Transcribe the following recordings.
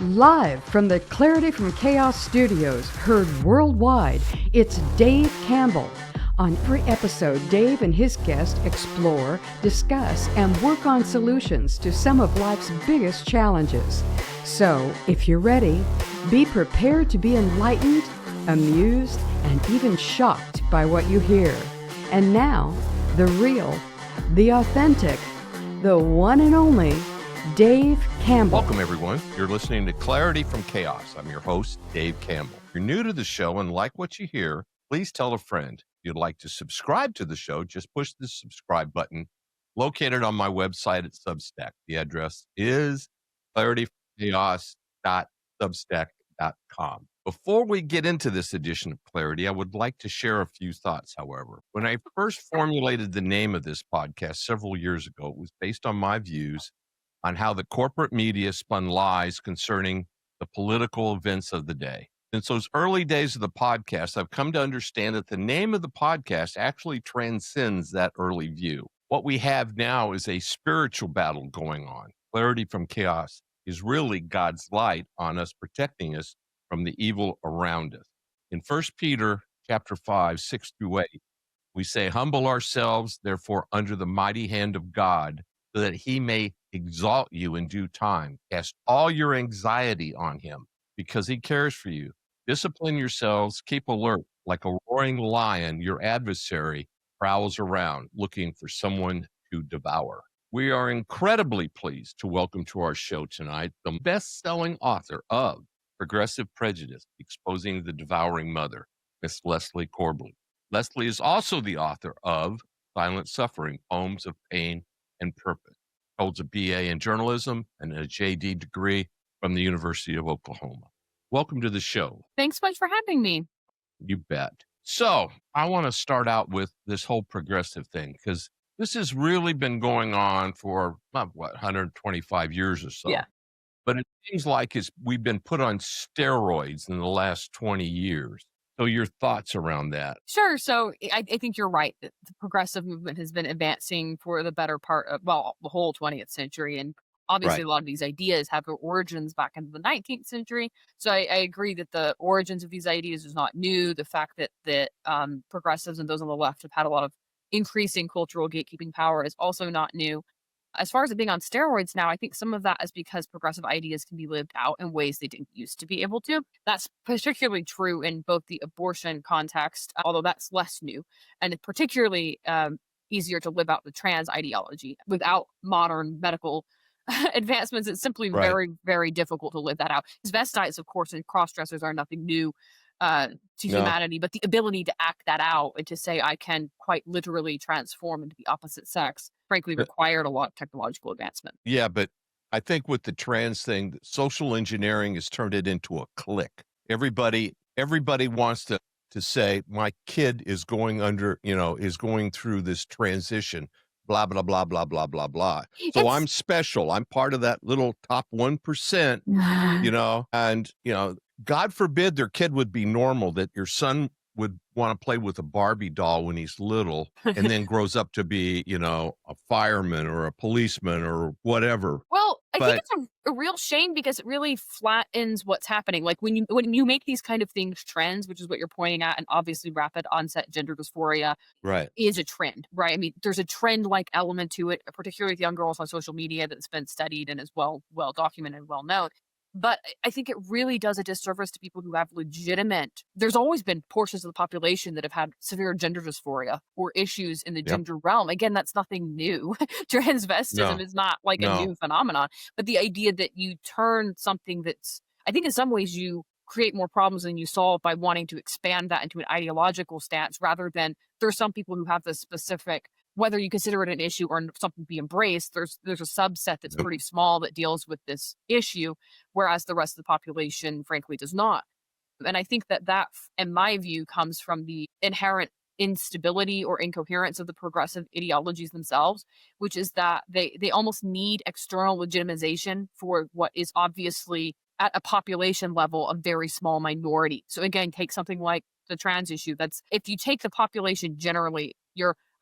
Live from the Clarity from Chaos studios, heard worldwide, it's Dave Campbell. On every episode, Dave and his guests explore, discuss, and work on solutions to some of life's biggest challenges. So, if you're ready, be prepared to be enlightened, amused, and even shocked by what you hear. And now, the real, the authentic, the one and only Dave Campbell. Welcome, everyone. You're listening to Clarity from Chaos. I'm your host, Dave Campbell. If you're new to the show and like what you hear, please tell a friend. If you'd like to subscribe to the show, just push the subscribe button located on my website at Substack. The address is clarityfromchaos.substack.com. Before we get into this edition of Clarity, I would like to share a few thoughts, however. When I first formulated the name of this podcast several years ago, it was based on my views on how the corporate media spun lies concerning the political events of the day. Since those early days of the podcast, I've come to understand that the name of the podcast actually transcends that early view. What we have now is a spiritual battle going on. Clarity from Chaos is really God's light on us, protecting us from the evil around us. In 1 Peter chapter 5, 6 through 8, we say, "Humble ourselves, therefore, under the mighty hand of God, so that he may exalt you in due time. Cast all your anxiety on him, because he cares for you. Discipline yourselves, keep alert. Like a roaring lion, your adversary prowls around, looking for someone to devour." We are incredibly pleased to welcome to our show tonight the best-selling author of Progressive Prejudice, Exposing the Devouring Mother, Miss Leslie Corbly. Leslie is also the author of Silent Suffering, Poems of Pain and Purpose. Holds a BA in journalism and a JD degree from the University of Oklahoma. Welcome to the show. Thanks so much for having me. You bet. So I want to start out with this whole progressive thing, because this has really been going on for, 125 years or so. Yeah. But it seems like we've been put on steroids in the last 20 years. So your thoughts around that? Sure. So I think you're right. The progressive movement has been advancing for the better part of, the whole 20th century. And obviously, Right. A lot of these ideas have their origins back into the 19th century. So I agree that the origins of these ideas is not new. The fact that progressives and those on the left have had a lot of increasing cultural gatekeeping power is also not new. As far as it being on steroids now, I think some of that is because progressive ideas can be lived out in ways they didn't used to be able to. That's particularly true in both the abortion context, although that's less new, and it's particularly easier to live out the trans ideology. Without modern medical advancements, it's simply Right. very, very difficult to live that out. Transvestites, of course, and cross-dressers are nothing new to No. humanity, but the ability to act that out and to say I can quite literally transform into the opposite sex, frankly, required a lot of technological advancement. Yeah, but I think with the trans thing, social engineering has turned it into a clique. Everybody wants to say my kid is going through this transition, blah, blah, blah, blah, blah, blah, blah. So I'm special. I'm part of that little top 1%, and, God forbid their kid would be normal, that your son would want to play with a Barbie doll when he's little and then grows up to be, a fireman or a policeman or whatever. Well, I think it's a real shame because it really flattens what's happening. Like when you make these kind of things trends, which is what you're pointing at, and obviously rapid onset gender dysphoria is a trend, right? I mean, there's a trend-like element to it, particularly with young girls on social media that's been studied and is well documented, well known. But I think it really does a disservice to people who have there's always been portions of the population that have had severe gender dysphoria or issues in the gender realm. Again, that's nothing new. Transvestism is not like a new phenomenon, but the idea that you turn something I think in some ways you create more problems than you solve by wanting to expand that into an ideological stance rather than there's some people who have this specific, whether you consider it an issue or something to be embraced, there's a subset that's pretty small that deals with this issue, whereas the rest of the population, frankly, does not. And I think that, in my view, comes from the inherent instability or incoherence of the progressive ideologies themselves, which is that they almost need external legitimization for what is obviously, at a population level, a very small minority. So again, take something like the trans issue. If you take the population generally,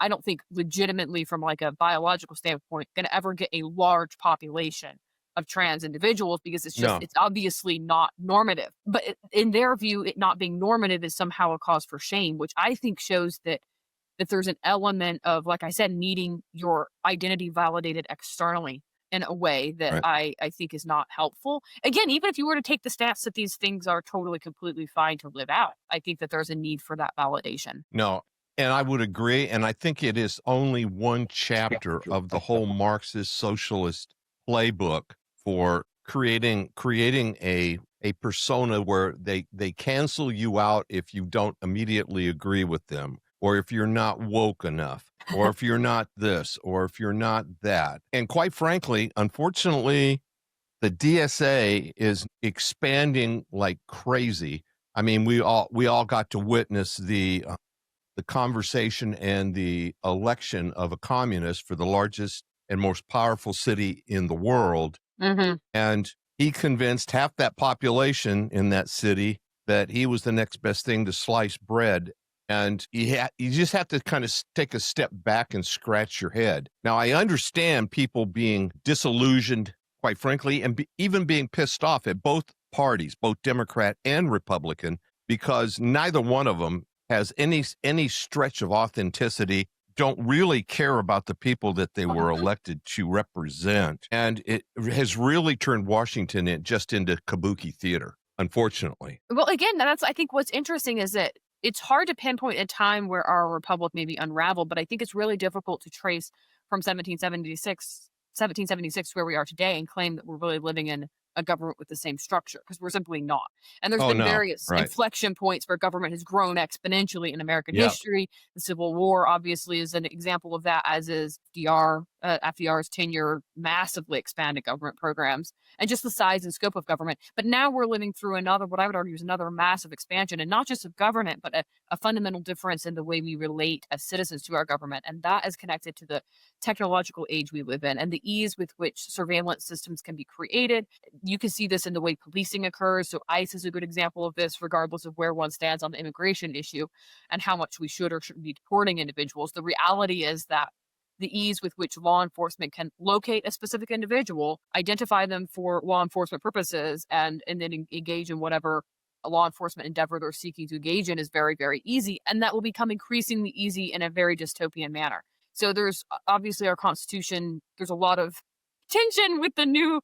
I don't think legitimately from like a biological standpoint going to ever get a large population of trans individuals because No. it's obviously not normative. But in their view, it not being normative is somehow a cause for shame, which I think shows that there's an element of, like I said, needing your identity validated externally in a way that Right. I think is not helpful. Again, even if you were to take the stance that these things are totally, completely fine to live out, I think that there's a need for that validation. No, and I would agree, and I think it is only one chapter of the whole Marxist socialist playbook for creating a persona where they cancel you out if you don't immediately agree with them, or if you're not woke enough, or if you're not this, or if you're not that. And quite frankly, unfortunately, the DSA is expanding like crazy. I mean, we all got to witness the conversation and the election of a communist for the largest and most powerful city in the world. Hmm. And he convinced half that population in that city that he was the next best thing to sliced bread. And you just have to kind of take a step back and scratch your head. Now, I understand people being disillusioned, quite frankly, and even being pissed off at both parties, both Democrat and Republican, because neither one of them has any stretch of authenticity, don't really care about the people that they were elected to represent. And it has really turned Washington into kabuki theater, unfortunately. Well, again, that's I think what's interesting is that it's hard to pinpoint a time where our republic maybe unraveled, but I think it's really difficult to trace from 1776 where we are today and claim that we're really living in a government with the same structure, because we're simply not. And there's Oh, been no. various Right. inflection points where government has grown exponentially in American Yep. history. The Civil War obviously is an example of that, as is FDR's tenure, massively expanded government programs and just the size and scope of government. But now we're living through another, what I would argue is another massive expansion, and not just of government, but a fundamental difference in the way we relate as citizens to our government. And that is connected to the technological age we live in and the ease with which surveillance systems can be created. You can see this in the way policing occurs. So ICE is a good example of this, regardless of where one stands on the immigration issue and how much we should or shouldn't be deporting individuals. The reality is that the ease with which law enforcement can locate a specific individual, identify them for law enforcement purposes, and then engage in whatever a law enforcement endeavor they're seeking to engage in is very, very easy. And that will become increasingly easy in a very dystopian manner. So there's obviously our Constitution, there's a lot of tension with the new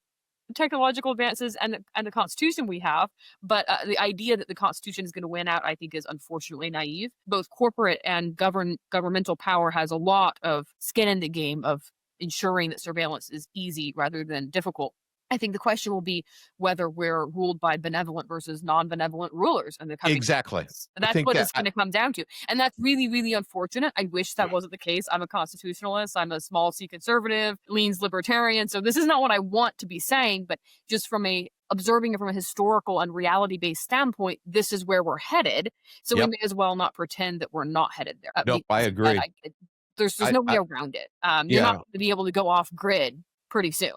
technological advances and the Constitution we have, but the idea that the Constitution is going to win out, I think, is unfortunately naive. Both corporate and governmental power has a lot of skin in the game of ensuring that surveillance is easy rather than difficult. I think the question will be whether we're ruled by benevolent versus non-benevolent rulers in the coming Exactly. years. That's what it's going to come down to. And that's really, really unfortunate. I wish that wasn't the case. I'm a constitutionalist. I'm a small C conservative, leans libertarian. So this is not what I want to be saying, but just observing it from a historical and reality-based standpoint, this is where we're headed. So we may as well not pretend that we're not headed there. Nope, I agree. There's no way around it. You're not going to be able to go off grid pretty soon.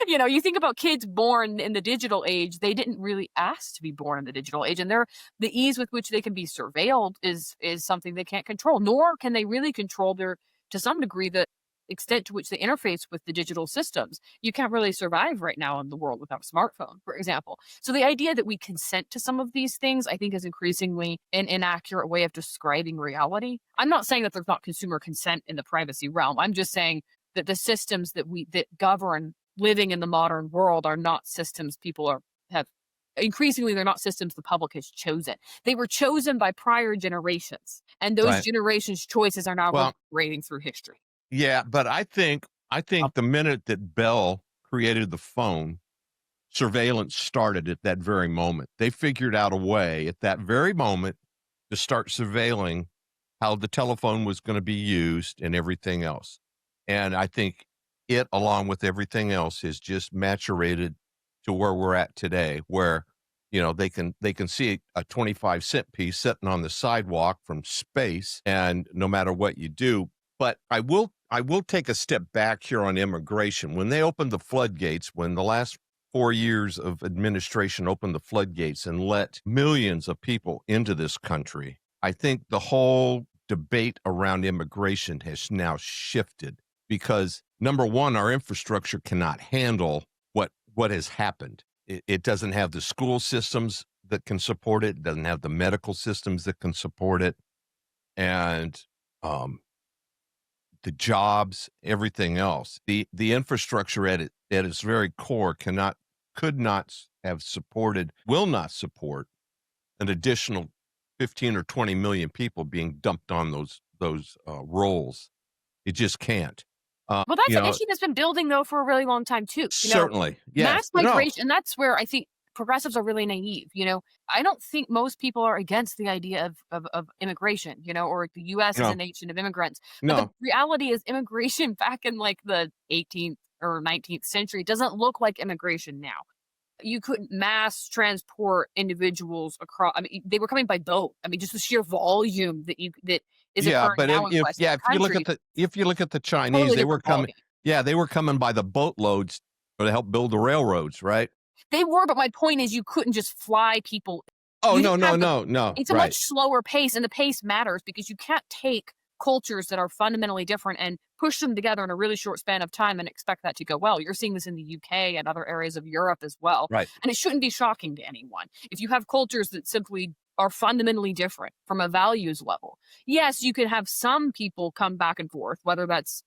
You know, you think about kids born in the digital age, they didn't really ask to be born in the digital age. And the ease with which they can be surveilled is something they can't control, nor can they really control to some degree, the extent to which they interface with the digital systems. You can't really survive right now in the world without a smartphone, for example. So the idea that we consent to some of these things, I think, is increasingly an inaccurate way of describing reality. I'm not saying that there's not consumer consent in the privacy realm. I'm just saying that the systems that govern living in the modern world are not systems they're not systems the public has chosen. They were chosen by prior generations, and those generations' choices are now reverberating through history. Yeah, but I think the minute that Bell created the phone, surveillance started at that very moment. They figured out a way at that very moment to start surveilling how the telephone was going to be used and everything else. And I think it, along with everything else, is just maturated to where we're at today, where, you know, they can see a 25-cent piece sitting on the sidewalk from space, and no matter what you do. But I will take a step back here on immigration. When they opened the floodgates, when the last 4 years of administration opened the floodgates and let millions of people into this country, I think the whole debate around immigration has now shifted, because number one, our infrastructure cannot handle what what has happened. It doesn't have the school systems that can support it. It doesn't have the medical systems that can support it. And the jobs, everything else. The infrastructure at its very core could not have supported, will not support an additional 15 or 20 million people being dumped on those roles. It just can't. Well, that's an issue that's been building though for a really long time too. Certainly, yes. Mass migration, and that's where I think progressives are really naive. I don't think most people are against the idea of immigration, or the U.S. is a nation of immigrants. But the reality is immigration back in like the 18th or 19th century doesn't look like immigration now. You couldn't mass transport individuals across. I mean, they were coming by boat. I mean, just the sheer volume that is occurring now in Western countries. If you look at the Chinese, Totally they were different quality. coming. Yeah, they were coming by the boatloads to help build the railroads, right? They were, but my point is, you couldn't just fly people. Oh, You no. didn't have the- It's a Right. much slower pace, and the pace matters because you can't take cultures that are fundamentally different and push them together in a really short span of time and expect that to go well. You're seeing this in the UK and other areas of Europe as well. Right. And it shouldn't be shocking to anyone. If you have cultures that simply are fundamentally different from a values level, yes, you can have some people come back and forth, whether that's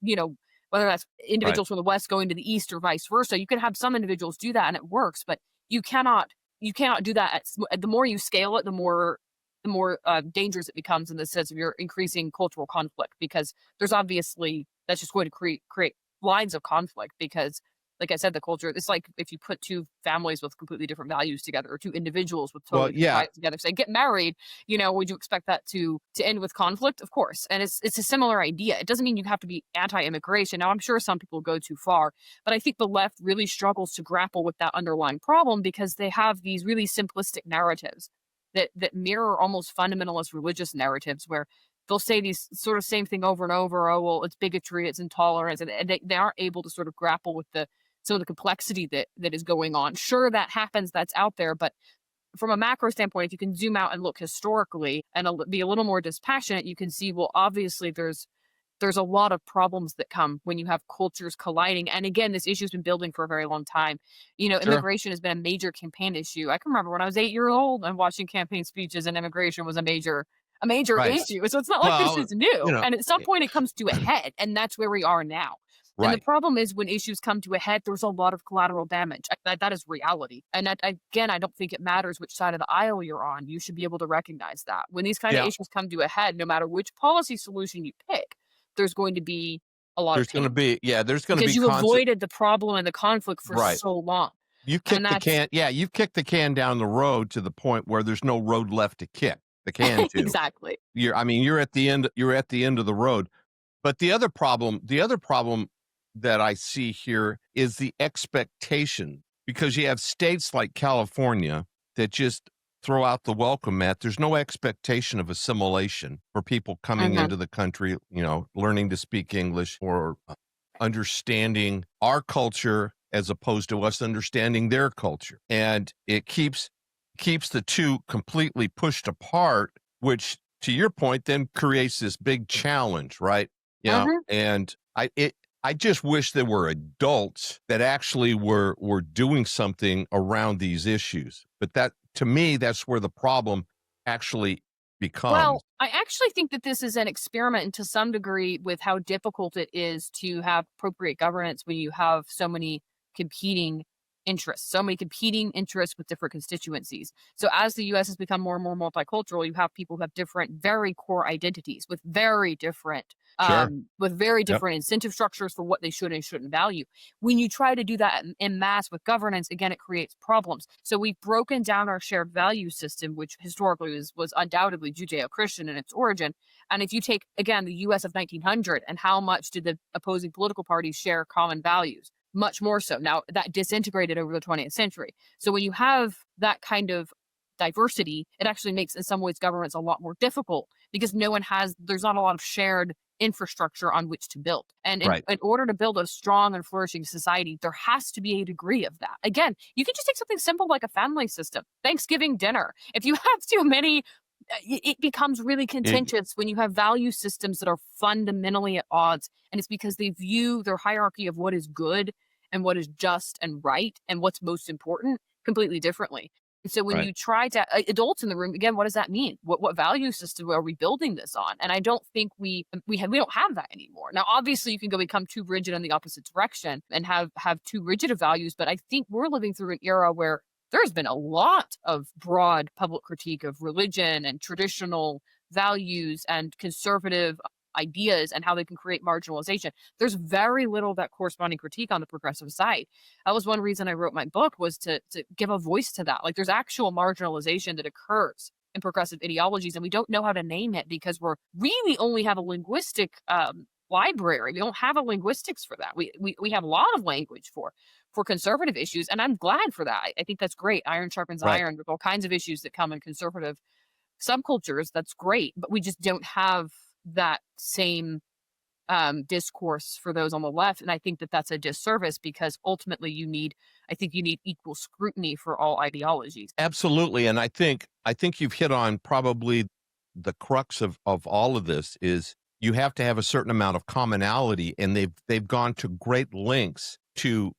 individuals from the West going to the East or vice versa. You can have some individuals do that and it works, but you cannot do that. The more you scale it, the more dangerous it becomes in the sense of you're increasing cultural conflict, because there's obviously that's just going to create lines of conflict because, like I said, the culture, it's like if you put two families with completely different values together or two individuals with totally different values together, say get married, would you expect that to end with conflict? Of course. And it's a similar idea. It doesn't mean you have to be anti-immigration. Now, I'm sure some people go too far, but I think the left really struggles to grapple with that underlying problem because they have these really simplistic narratives that mirror almost fundamentalist religious narratives where they'll say these sort of same thing over and over. Oh, well, it's bigotry, it's intolerance, and they aren't able to sort of grapple with some of the complexity that is going on. Sure, that happens, that's out there, but from a macro standpoint, if you can zoom out and look historically and be a little more dispassionate, you can see, well, obviously there's a lot of problems that come when you have cultures colliding. And again, this issue has been building for a very long time. Immigration has been a major campaign issue. I can remember when I was 8 years old and watching campaign speeches, and immigration was a major Right. issue. So it's not like this is new. And at some point it comes to a head, and that's where we are now. And the problem is when issues come to a head, there's a lot of collateral damage. That is reality. And again, I don't think it matters which side of the aisle you're on. You should be able to recognize that. When these kind of issues come to a head, no matter which policy solution you pick, there's going to be a lot of pain. Because you avoided the problem and the conflict for so long. You kicked you've kicked the can down the road to the point where there's no road left to kick the can to. Exactly. You're at the end of the road. But the other problem that I see here is the expectation, because you have states like California that just throw out the welcome mat. There's no expectation of assimilation for people coming into the country, learning to speak English or understanding our culture as opposed to us understanding their culture. And it keeps the two completely pushed apart, which to your point then creates this big challenge, right? And I just wish there were adults that actually were doing something around these issues. But that, to me, that's where the problem actually becomes. Well, I actually think that this is an experiment to some degree with how difficult it is to have appropriate governance when you have so many competing interests with different constituencies. So as the U.S. has become more and more multicultural, you have people who have different, very core identities with very different incentive structures for what they should and shouldn't value. When you try to do that en masse with governance, again, it creates problems. So we've broken down our shared value system, which historically was undoubtedly Judeo-Christian in its origin. And if you take, again, the U.S. of 1900 and how much did the opposing political parties share common values? Much more so. Now, that disintegrated over the 20th century. So when you have that kind of diversity, it actually makes, in some ways, governments a lot more difficult because there's not a lot of shared infrastructure on which to build. And in order to build a strong and flourishing society, there has to be a degree of that. Again, you can just take something simple like a family system, Thanksgiving dinner. If you have too many, it becomes really contentious when you have value systems that are fundamentally at odds. And it's because they view their hierarchy of what is good and what is just and right and what's most important completely differently. And so when you try to adults in the room, again, what does that mean? What value system are we building this on? And I don't think we don't have that anymore. Now, obviously, you can become too rigid in the opposite direction and have too rigid of values. But I think we're living through an era where there's been a lot of broad public critique of religion and traditional values and conservative ideas and how they can create marginalization. There's very little of that corresponding critique on the progressive side. That was one reason I wrote my book, was to give a voice to that. Like, there's actual marginalization that occurs in progressive ideologies, and we don't know how to name it because we really only have a linguistic library. We don't have a linguistics for that. We have a lot of language for conservative issues, and I'm glad for that. I think that's great. Iron sharpens iron. There's all kinds of issues that come in conservative subcultures. That's great, but we just don't have that same discourse for those on the left. And I think that that's a disservice because ultimately you need equal scrutiny for all ideologies. Absolutely. And I think you've hit on probably the crux of all of this is you have to have a certain amount of commonality, and they've gone to great lengths to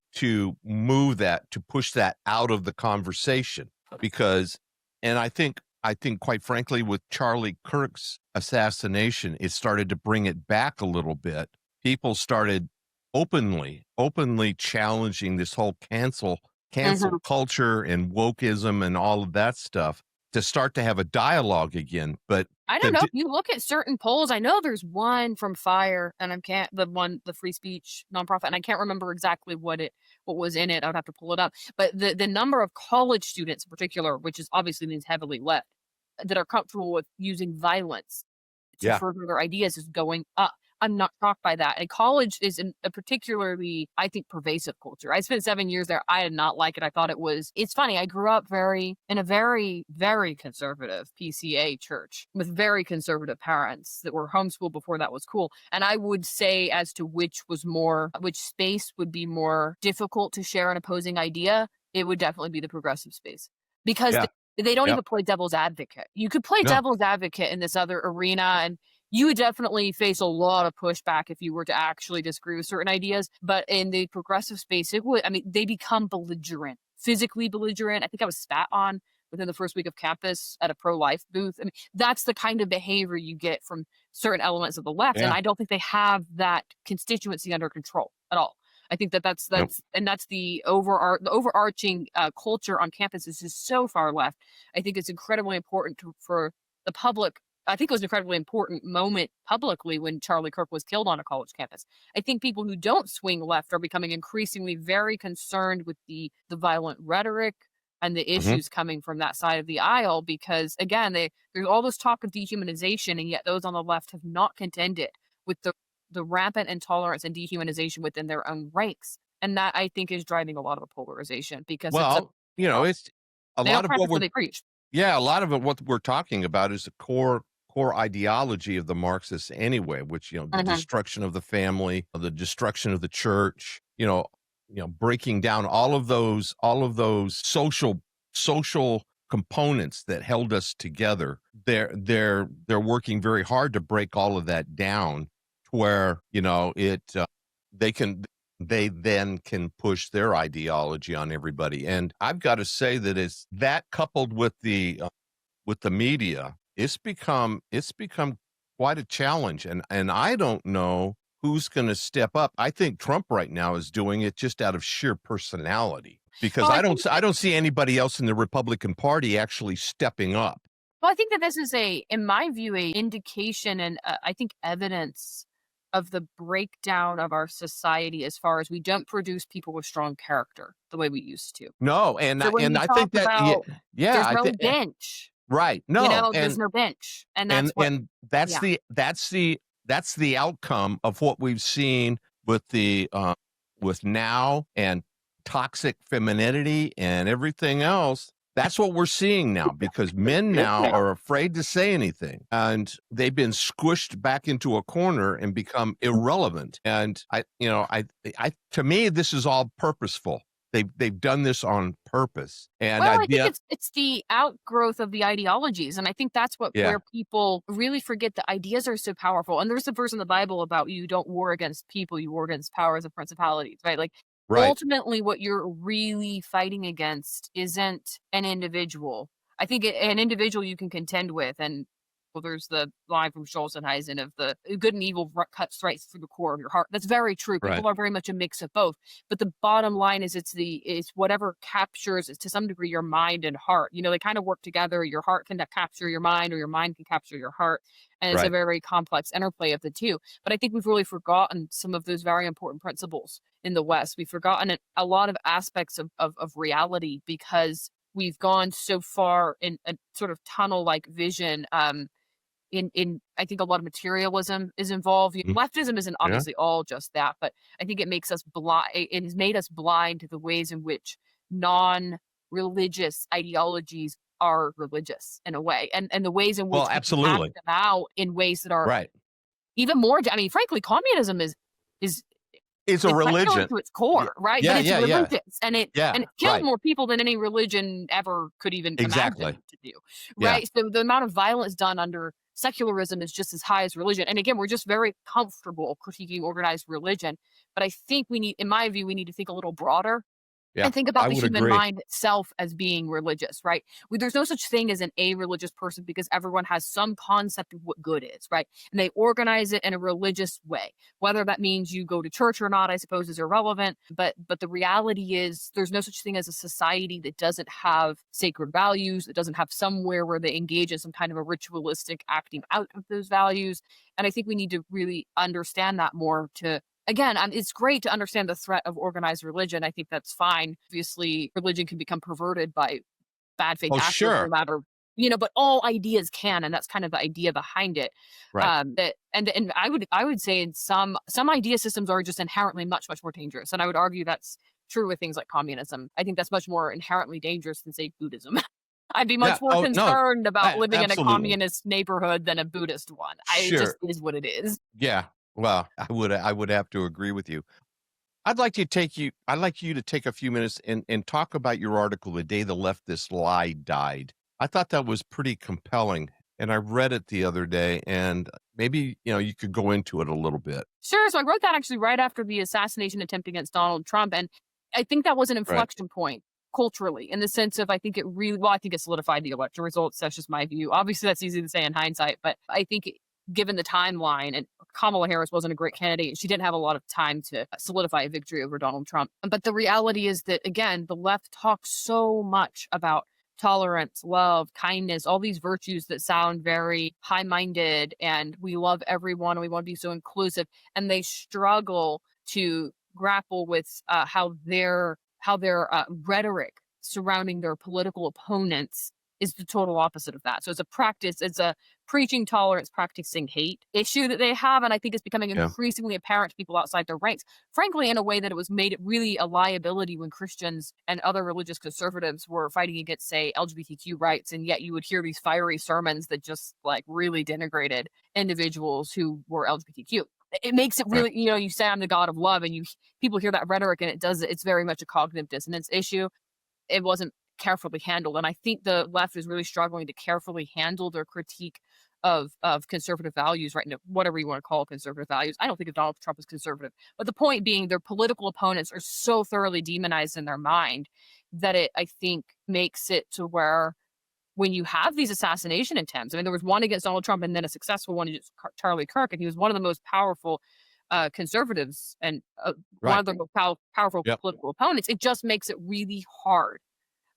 move that, to push that out of the conversation because, and I think quite frankly, with Charlie Kirk's assassination, it started to bring it back a little bit. People started openly challenging this whole cancel culture and wokeism and all of that stuff to start to have a dialogue again. But I don't know. If you look at certain polls, I know there's one from FIRE, and the free speech nonprofit, and I can't remember exactly what was in it. I would have to pull it up. But the number of college students in particular, which is obviously means heavily left, that are comfortable with using violence to further their ideas is going up. I'm not shocked by that. And college is a particularly, I think, pervasive culture. I spent 7 years there. I did not like it. I thought it's funny. I grew up in a very, very conservative PCA church with very conservative parents that were homeschooled before that was cool. And I would say as to which space would be more difficult to share an opposing idea, it would definitely be the progressive space because they don't even play devil's advocate. You could play devil's advocate in this other arena, and you would definitely face a lot of pushback if you were to actually disagree with certain ideas. But in the progressive space, they become belligerent, physically belligerent. I think I was spat on within the first week of campus at a pro-life booth. I mean, that's the kind of behavior you get from certain elements of the left. And I don't think they have that constituency under control at all. I think that's the overarching culture on campus is just so far left. I think it's incredibly important for the public. I think it was an incredibly important moment publicly when Charlie Kirk was killed on a college campus. I think people who don't swing left are becoming increasingly very concerned with the violent rhetoric and the issues coming from that side of the aisle because, again, there's all this talk of dehumanization, and yet those on the left have not contended with the rampant intolerance and dehumanization within their own ranks. And that, I think, is driving a lot of the polarization because it's a lot of what they preach. Yeah, a lot of it, what we're talking about is the core ideology of the Marxists anyway, which, the destruction of the family, the destruction of the church, breaking down all of those social components that held us together. They're working very hard to break all of that down to where, they then can push their ideology on everybody. And I've got to say that it's that coupled with the media, it's become quite a challenge. And I don't know who's going to step up. I think Trump right now is doing it just out of sheer personality because I don't see anybody else in the Republican Party actually stepping up. Well, I think that this is in my view, a indication and I think evidence of the breakdown of our society as far as we don't produce people with strong character the way we used to. No, and I think that there's no bench. Right. No, there's no bench. And that's the outcome of what we've seen with with now and toxic femininity and everything else. That's what we're seeing now because men now are afraid to say anything and they've been squished back into a corner and become irrelevant. And to me, this is all purposeful. They've done this on purpose. And I think it's the outgrowth of the ideologies. And I think that's where people really forget the ideas are so powerful. And there's a verse in the Bible about you don't war against people, you war against powers and principalities, right? Like Right. ultimately what you're really fighting against isn't an individual. I think an individual you can contend with, and well, there's the line from Schulzenheisen of the good and evil cuts right through the core of your heart. That's very true. Right. People are very much a mix of both. But the bottom line is it's whatever captures to some degree your mind and heart. They kind of work together. Your heart can capture your mind, or your mind can capture your heart. And it's a Right. very complex interplay of the two. But I think we've really forgotten some of those very important principles in the West. We've forgotten a lot of aspects of reality because we've gone so far in a sort of tunnel-like vision. In I think a lot of materialism is involved. Mm. Leftism isn't Yeah. obviously all just that, but I think it makes us blind. It has made us blind to the ways in which non-religious ideologies are religious in a way, and the ways in which Well, we can act absolutely. them out in ways that are Right. even more. I mean, frankly, communism is It's a it's secular religion. to its Yeah. core, right? But Yeah. it's Yeah. Yeah. religious, and it Yeah. killed Right. more people than any religion ever could even Exactly. imagine to do, Yeah. right? So the amount of violence done under secularism is just as high as religion. And again, we're just very comfortable critiquing organized religion. But I think in my view, we need to think a little broader Yeah. and think I about the would human agree. mind itself as being religious, right? There's no such thing as an a-religious person because everyone has some concept of what good is, right? And they organize it in a religious way. Whether that means you go to church or not, I suppose, is irrelevant. But the reality is there's no such thing as a society that doesn't have sacred values, that doesn't have somewhere where they engage in some kind of a ritualistic acting out of those values. And I think we need to really understand that more to again, it's great to understand the threat of organized religion. I think that's fine. Obviously, religion can become perverted by bad faith Oh, actors, no sure. matter but all ideas can, and that's kind of the idea behind it. Right. That and I would say in some idea systems are just inherently much more dangerous, and I would argue that's true with things like communism. I think that's much more inherently dangerous than say Buddhism. I'd be Yeah. much more Oh, no. concerned about living in a Absolutely. communist neighborhood than a Buddhist one. It just Sure. is what it is. Yeah. Well, I would have to agree with you. I'd like you to take a few minutes and talk about your article, "The Day the Leftist Lie Died." I thought that was pretty compelling, and I read it the other day, and maybe, you could go into it a little bit. Sure. So I wrote that actually right after the assassination attempt against Donald Trump. And I think that was an Right. inflection point culturally in the sense of I think I think it solidified the election results. That's just my view. Obviously, that's easy to say in hindsight, but I think given the timeline, and Kamala Harris wasn't a great candidate, she didn't have a lot of time to solidify a victory over Donald Trump. But the reality is that, again, the left talks so much about tolerance, love, kindness, all these virtues that sound very high minded and we love everyone and we want to be so inclusive. And they struggle to grapple with how their rhetoric surrounding their political opponents is the total opposite of that. So it's a preaching tolerance, practicing hate issue that they have. And I think it's becoming Yeah. increasingly apparent to people outside their ranks, frankly, in a way that it was made it really a liability when Christians and other religious conservatives were fighting against, say, LGBTQ rights. And yet you would hear these fiery sermons that just like really denigrated individuals who were LGBTQ. It makes it Right. really, you say I'm the God of love, and people hear that rhetoric, and it's very much a cognitive dissonance issue. It wasn't carefully handled, and I think the left is really struggling to carefully handle their critique of conservative values right now, whatever you want to call conservative values. I don't think of Donald Trump as conservative, but the point being their political opponents are so thoroughly demonized in their mind that it, I think, makes it to where when you have these assassination attempts, I mean, there was one against Donald Trump and then a successful one against Charlie Kirk, and he was one of the most powerful conservatives and one Right. of the most powerful Yep. political opponents. It just makes it really hard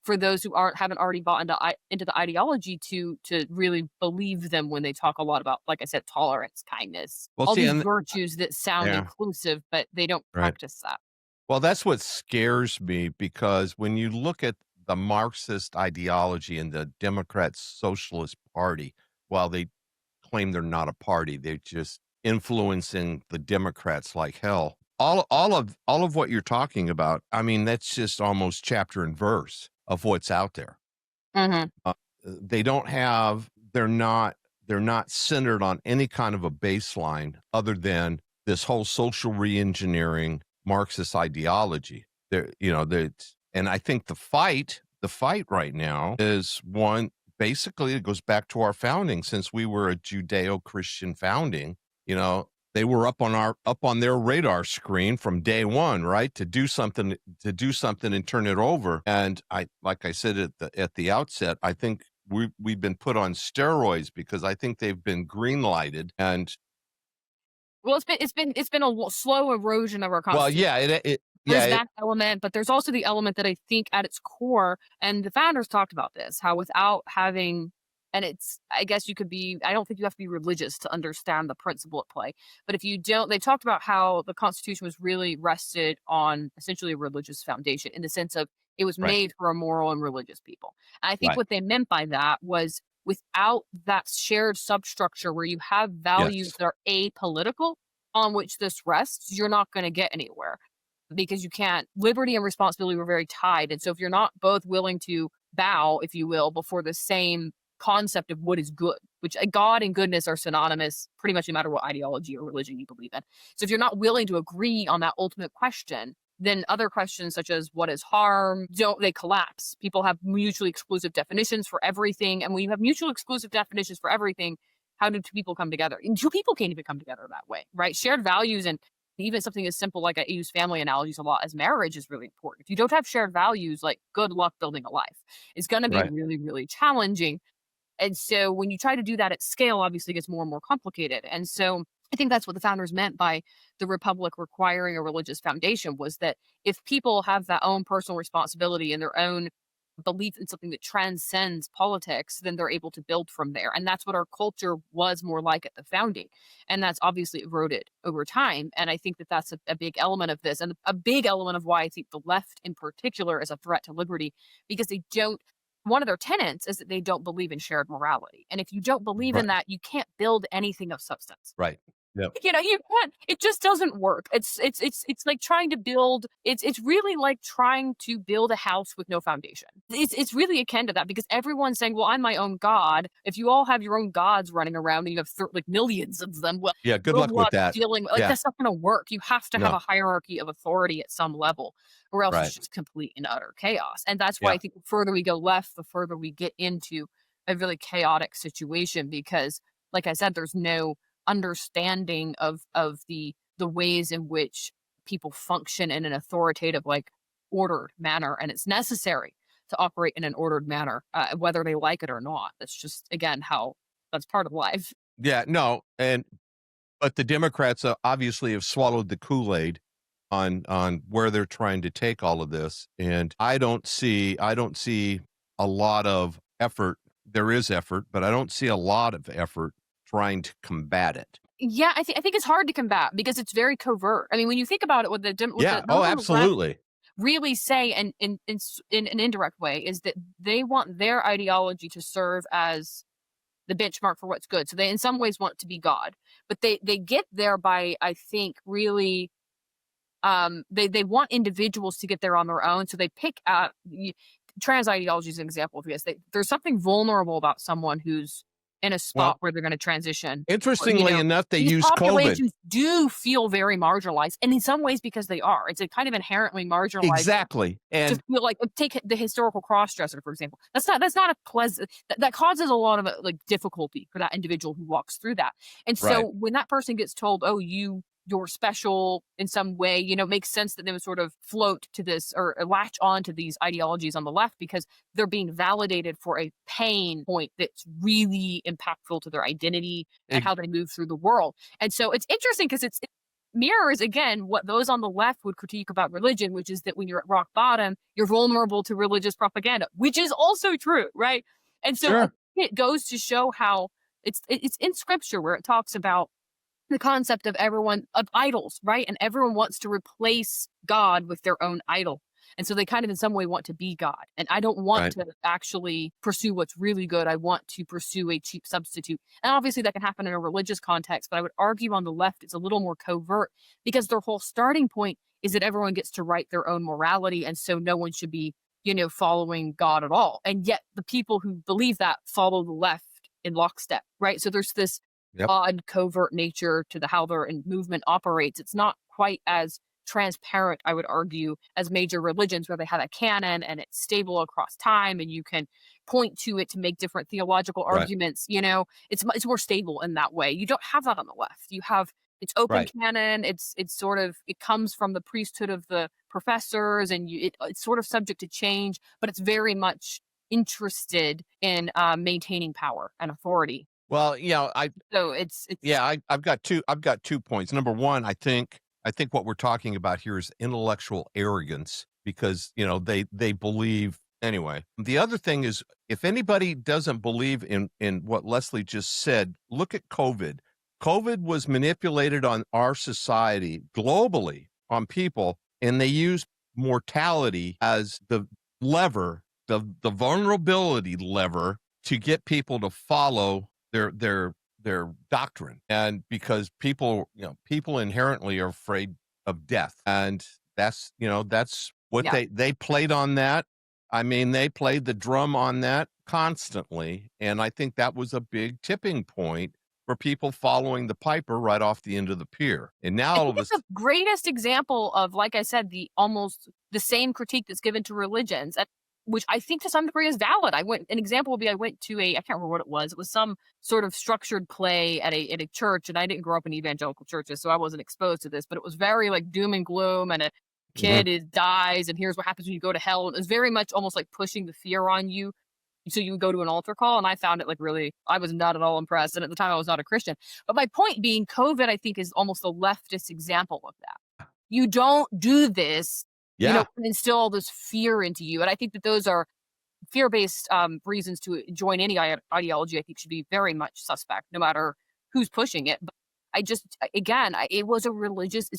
for those who haven't already bought into the ideology to really believe them when they talk a lot about, like I said, tolerance, kindness, Well, all see, these and virtues that sound yeah. inclusive, but they don't Right. practice that. Well, that's what scares me because when you look at the Marxist ideology and the Democrat Socialist Party, while they claim they're not a party, they're just influencing the Democrats like hell. All of what you're talking about, I mean, that's just almost chapter and verse of what's out there. Mhm. They don't have, they're not centered on any kind of a baseline other than this whole social reengineering Marxist ideology. And I think the fight right now is one, basically it goes back to our founding. Since we were a Judeo-Christian founding, they were up on their radar screen from day one, right? To do something and turn it over. And like I said at the outset, I think we've been put on steroids because I think they've been green lighted. And well, it's been a slow erosion of our constitution. Well, There's that element, but there's also the element that I think at its core, and the founders talked about this, how without having, and I guess I don't think you have to be religious to understand the principle at play. But if you don't, they talked about how the Constitution was really rested on essentially a religious foundation in the sense of it was made for a moral and religious people. And I think what they meant by that was without that shared substructure where you have values that are apolitical on which this rests, you're not going to get anywhere. Because you can't, liberty and responsibility were very tied. And so if you're not both willing to bow, if you will, before the same concept of what is good, which God and goodness are synonymous pretty much no matter what ideology or religion you believe in. So if you're not willing to agree on that ultimate question, then other questions such as what is harm, they collapse. People have mutually exclusive definitions for everything. And when you have mutually exclusive definitions for everything, how do two people come together? And two people can't even come together that way, right? Shared values and even something as simple, like I use family analogies a lot, as marriage is really important. If you don't have shared values, like good luck building a life. It's going to be really, really challenging. And so when you try to do that at scale, obviously it gets more and more complicated. And so I think that's what the founders meant by the republic requiring a religious foundation, was that if people have that own personal responsibility and their own belief in something that transcends politics, then they're able to build from there. And that's what our culture was more like at the founding. And that's obviously eroded over time. And I think that that's a big element of this, and a big element of why I think the left in particular is a threat to liberty, because one of their tenets is that they don't believe in shared morality. And if you don't believe in that, you can't build anything of substance. Right. Yep. You can't, it just doesn't work. It's like trying to build, it's really like trying to build a house with no foundation. It's really akin to that, because everyone's saying, well, I'm my own God. If you all have your own gods running around and you have like millions of them, well, good luck with that. That's not going to work. You have to have a hierarchy of authority at some level, or else it's just complete and utter chaos. And that's why I think the further we go left, the further we get into a really chaotic situation, because like I said, there's no understanding of the ways in which people function in an authoritative, like ordered manner, and it's necessary to operate in an ordered manner, whether they like it or not. That's just, again, how that's part of life. But the Democrats obviously have swallowed the Kool-Aid on where they're trying to take all of this, and I don't see a lot of effort. There is effort, but I don't see a lot of effort trying to combat it. Yeah, I think it's hard to combat because it's very covert. I mean, when you think about it, what the absolutely really say, and in an indirect way, is that they want their ideology to serve as the benchmark for what's good. So they, in some ways, want to be God, but they get there by, I think, really, they want individuals to get there on their own. So they pick out trans ideology is an example of this. There's something vulnerable about someone who's in a spot where they're going to transition. Interestingly enough, they use populations COVID. Do feel very marginalized, and in some ways because they are. It's a kind of inherently marginalized. Exactly. And to feel like, take the historical cross-dresser, for example. That's not a pleasant, that causes a lot of like difficulty for that individual who walks through that. And so when that person gets told, oh, you're special in some way, it makes sense that they would sort of float to this or latch on to these ideologies on the left because they're being validated for a pain point that's really impactful to their identity and how they move through the world. And so it's interesting because it mirrors, again, what those on the left would critique about religion, which is that when you're at rock bottom, you're vulnerable to religious propaganda, which is also true, right? And so it goes to show how it's in scripture where it talks about the concept of idols, right? And everyone wants to replace God with their own idol. And so they kind of in some way want to be God. And I don't want to actually pursue what's really good. I want to pursue a cheap substitute. And obviously that can happen in a religious context, but I would argue on the left it's a little more covert because their whole starting point is that everyone gets to write their own morality. And so no one should be, following God at all. And yet the people who believe that follow the left in lockstep, right? So there's this odd covert nature to how their movement operates. It's not quite as transparent, I would argue, as major religions where they have a canon and it's stable across time and you can point to it to make different theological arguments. It's more stable in that way. You don't have that on the left. You have It's open Right. canon. It's sort of, it comes from the priesthood of the professors, and it's sort of subject to change, but it's very much interested in maintaining power and authority. Well, So I've got 2 points. Number 1, I think what we're talking about here is intellectual arrogance because, they believe anyway. The other thing is if anybody doesn't believe in what Leslie just said, look at COVID. COVID was manipulated on our society globally on people, and they used mortality as the lever, the vulnerability lever to get people to follow their doctrine. And because people inherently are afraid of death. And that's what yeah. they played on that. I mean, they played the drum on that constantly. And I think that was a big tipping point for people following the piper right off the end of the pier. And now I all think of it's us, the greatest example of, like I said, the almost the same critique that's given to religions, which I think to some degree is valid. An example would be I went to I can't remember what it was. It was some sort of structured play at a church, and I didn't grow up in evangelical churches, so I wasn't exposed to this, but it was very like doom and gloom, and a kid dies, and here's what happens when you go to hell. And it was very much almost like pushing the fear on you. So you would go to an altar call, and I found it like really, I was not at all impressed. And at the time I was not a Christian. But my point being, COVID, I think, is almost a leftist example of that. You don't do this, yeah, instill all this fear into you. And I think that those are fear-based reasons to join any ideology. I think should be very much suspect, no matter who's pushing it. But it's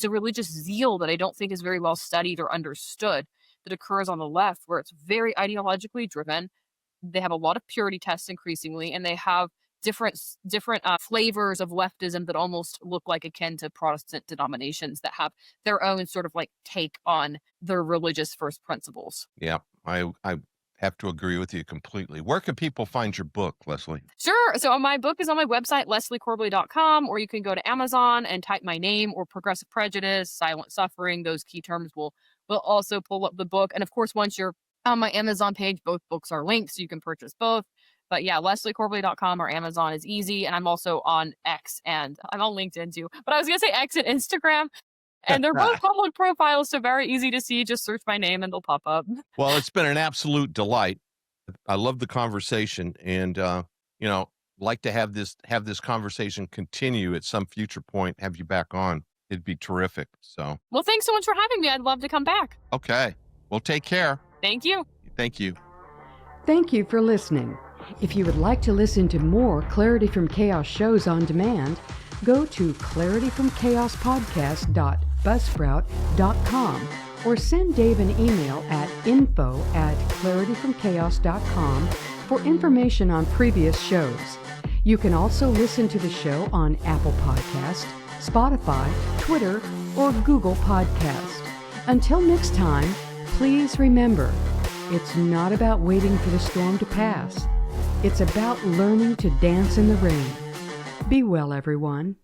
a religious zeal that I don't think is very well studied or understood that occurs on the left, where it's very ideologically driven. They have a lot of purity tests increasingly, and they have different flavors of leftism that almost look like akin to Protestant denominations that have their own sort of like take on their religious first principles. yeah, I have to agree with you completely. Where can people find your book, Leslie? Sure. So my book is on my website, lesliecorbly.com, or you can go to Amazon and type my name or Progressive Prejudice, Silent Suffering. Those key terms will also pull up the book. And of course, once you're on my Amazon page, both books are linked, so you can purchase both. But yeah, lesliecorbly.com or Amazon is easy. And I'm also on X, and I'm on LinkedIn too. But I was going to say X and Instagram. And they're both public profiles, so very easy to see. Just search my name and they'll pop up. Well, it's been an absolute delight. I love the conversation, and like to have this conversation continue at some future point. Have you back on? It'd be terrific. So, well, thanks so much for having me. I'd love to come back. Okay. Well, take care. Thank you. Thank you. Thank you for listening. If you would like to listen to more Clarity from Chaos shows on demand, go to clarityfromchaos.buzzsprout.com or send Dave an email at info@clarityfromchaos.com for information on previous shows. You can also listen to the show on Apple Podcast, Spotify, Twitter, or Google Podcast. Until next time, please remember, it's not about waiting for the storm to pass. It's about learning to dance in the rain. Be well, everyone.